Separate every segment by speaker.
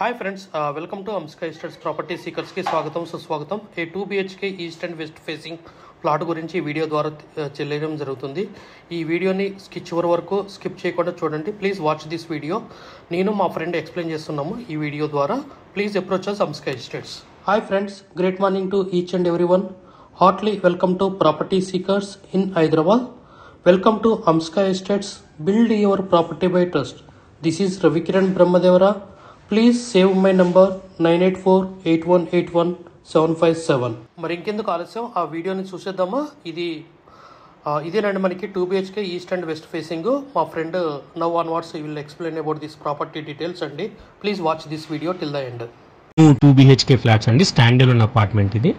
Speaker 1: Hi friends, welcome to Amska Estates Property Seekers की स्वागतम सुस्वागतम. ఏ 2 BHK east and west facing plot గురించి video ద్వారా తెలియడం జరుగుతుంది. ఈ వీడియోని చివరి వరకు స్కిప్ చేయకుండా చూడండి. Please watch this video. నేను మా ఫ్రెండ్ ఎక్స్ప్లెయిన్ చేస్తున్నాము ఈ వీడియో ద్వారా. Please approach us Amska Estates. Hi friends, great morning to each and everyone. Heartily welcome to Property Seekers in Hyderabad. Welcome to Amska Estates. Build your property by trust. This is Ravikiran Brahmadevara. Please save my number 9848181757. మరి ఇంకెందుకు ఆలస్యం, ఆ వీడియోని చూసేద్దామా. ఇదేనండి మనకి 2 BHK east and west facing. మా friend now onwards will explain about this property details అండి. Please watch this video till the end.
Speaker 2: 2 BHK flats అండి, స్టాండర్డ్ ఉన్న అపార్ట్మెంట్ ఇది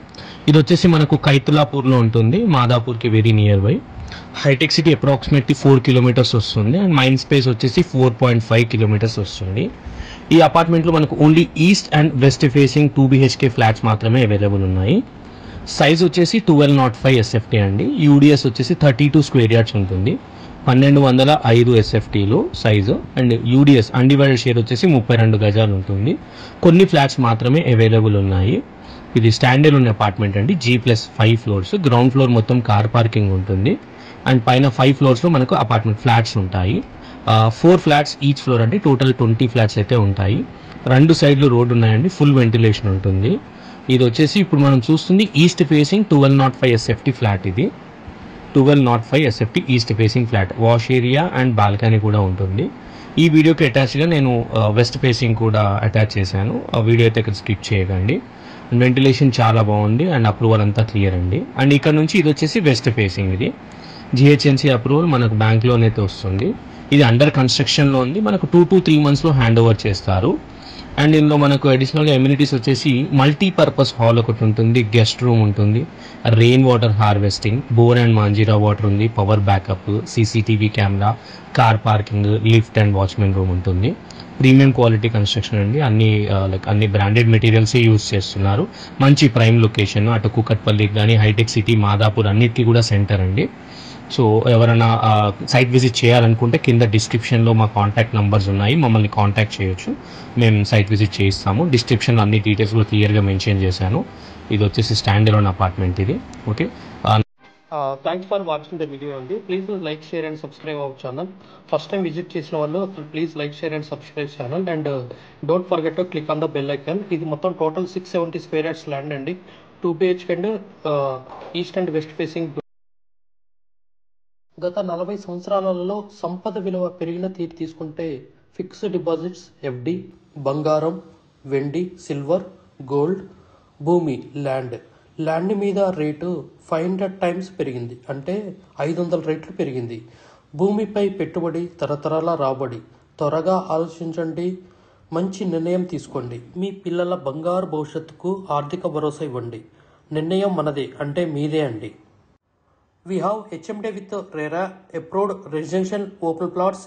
Speaker 2: వచ్చేసి మనకు కైతులాపూర్లో ఉంటుంది, మాదాపూర్కి వెరీ నియర్ బై. హైటెక్ సిటీ అప్రాక్సిమేట్లీ 4 కిలోమీటర్స్ వస్తుంది అండ్ మైండ్ స్పేస్ వచ్చేసి 4.5 కిలోమీటర్స్ వస్తుంది. ఈ అపార్ట్మెంట్లో మనకు only east and west facing 2 BHK flats మాత్రమే అవైలబుల్ ఉన్నాయి. సైజ్ వచ్చేసి 1205 SFT అండి. యూడిఎస్ వచ్చేసి 32 స్క్వేర్ యార్డ్స్ ఉంటుంది. 1205 SFTలు size and UDS undivided share వచ్చేసి 32 గజాలు ఉంటుంది. కొన్ని ఫ్లాట్స్ మాత్రమే అవైలబుల్ ఉన్నాయి. ఇది స్టాండర్డ్ ఉన్న అపార్ట్మెంట్ అండి. G+5 ఫ్లోర్స్, గ్రౌండ్ ఫ్లోర్ మొత్తం కార్ పార్కింగ్ ఉంటుంది అండ్ పైన 5 ఫ్లోర్స్లో మనకు అపార్ట్మెంట్ ఫ్లాట్స్ ఉంటాయి. 4 ఫ్లాట్స్ ఈచ్ ఫ్లోర్ అంటే టోటల్ 20 ఫ్లాట్స్ అయితే ఉంటాయి. 2 సైడ్లు రోడ్ ఉన్నాయండి, ఫుల్ వెంటిలేషన్ ఉంటుంది. ఇది వచ్చేసి ఇప్పుడు మనం చూస్తుంది ఈస్ట్ ఫేసింగ్ 1205 SFT ఫ్లాట్. ఇది 1205 SFT east facing flat. Wash area and balcony కూడా ఉంటుంది. ఈ వీడియోకి అటాచ్గా నేను వెస్ట్ ఫేసింగ్ కూడా అటాచ్ చేశాను. ఆ వీడియో అయితే ఇక్కడ స్కిప్ చేయకండి. వెంటిలేషన్ చాలా బాగుంది అండ్ అప్రూవల్ అంతా క్లియర్ అండి. అండ్ ఇక్కడ నుంచి ఇది వచ్చేసి వెస్ట్ ఫేసింగ్. ఇది GHMC అప్రూవల్ మనకు బ్యాంక్ లోన్ అయితే వస్తుంది. ఇది అండర్ కన్స్ట్రక్షన్లో ఉంది. మనకు 2 to 3 monthsలో హ్యాండ్ ఓవర్ చేస్తారు. అండ్ ఇందులో మనకు అడిషనల్ ఎమ్యూనిటీస్ వచ్చేసి మల్టీపర్పస్ హాల్ ఒకటి ఉంటుంది, గెస్ట్ రూమ్ ఉంటుంది, rain water harvesting, bore and Manjira water ఉంది, power backup, CCTV camera, car parking, lift and watchmen room ఉంటుంది. ప్రీమియం క్వాలిటీ కన్స్ట్రక్షన్ అండి. అన్ని బ్రాండెడ్ మెటీరియల్సే యూజ్ చేస్తున్నారు. మంచి ప్రైమ్ లొకేషన్, అటు కూకట్పల్లికి కానీ హైటెక్ సిటీ, మాదాపూర్ అన్నిటికీ కూడా సెంటర్ అండి. సో ఎవరైనా సైట్ విజిట్ చేయాలనుకుంటే కింద డిస్క్రిప్షన్లో మా కాంటాక్ట్ నెంబర్స్ ఉన్నాయి, మమ్మల్ని కాంటాక్ట్ చేయొచ్చు. మేము సైట్ విజిట్ చేయిస్తాము. డిస్క్రిప్షన్లో అన్ని డీటెయిల్స్ కూడా క్లియర్గా మెన్షన్ చేశాను. ఇది వచ్చేసి స్టాండర్డ్ ఉన్న అపార్ట్మెంట్ ఇది. Okay,
Speaker 1: thanks for watching the video అండి. Please like, share and subscribe our channel. First time visit చేసిన వాళ్ళు please like, share and subscribe channel and don't forget to click on the bell icon. ఇది మొత్తం total 670 square yards land అండి. 2 BHK and east and west facing. గత 40 సంవత్సరాలలో సంపద విలువ పెరిగిన తీరు తీసుకుంటే ఫిక్స్డ్ డిపాజిట్స్, FD, బంగారం, వెండి, సిల్వర్, గోల్డ్, భూమి, ల్యాండ్ మీద రేటు 500 టైమ్స్ పెరిగింది, అంటే 500 రెట్లు పెరిగింది. భూమిపై పెట్టుబడి, తరతరాల రాబడి. త్వరగా ఆలోచించండి, మంచి నిర్ణయం తీసుకోండి. మీ పిల్లల బంగారు భవిష్యత్తుకు ఆర్థిక భరోసా ఇవ్వండి. నిర్ణయం మనదే, అంటే మీదే అండి. We have HMD with RERA approved residential open plots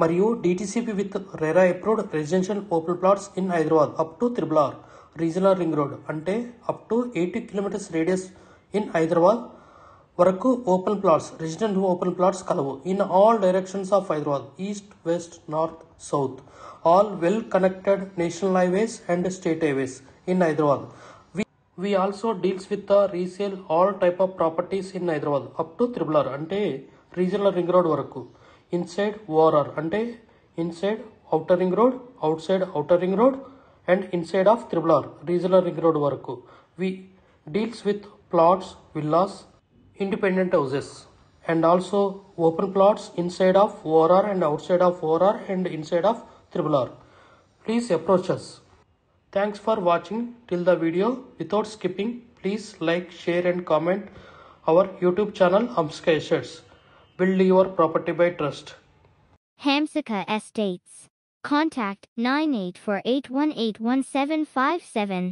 Speaker 1: మరియు DTCP with RERA approved residential open plots in Hyderabad up to RRR regional ring road, అంటే up to 80 kilometers radius in Hyderabad వరకు open plots, resident open plots కలవు. In all directions of Hyderabad, east, west, north, south, all well connected national highways and state highways in Hyderabad. We also deals with the resale all type of properties in Hyderabad up to RRR, అంటే regional ring road వరకు. Inside ORR, అంటే inside outer ring road, outside outer ring road and inside of RRR regional ring road వరకు. We deals with plots, villas, independent houses and also open plots inside of ORR and outside of ORR and inside of RRR. Please approach us. Thanks for watching till the video. Without skipping, please like, share and comment our YouTube channel Amska Estates. Build your property by trust.
Speaker 3: Hamsika Estates. Contact 9848181757.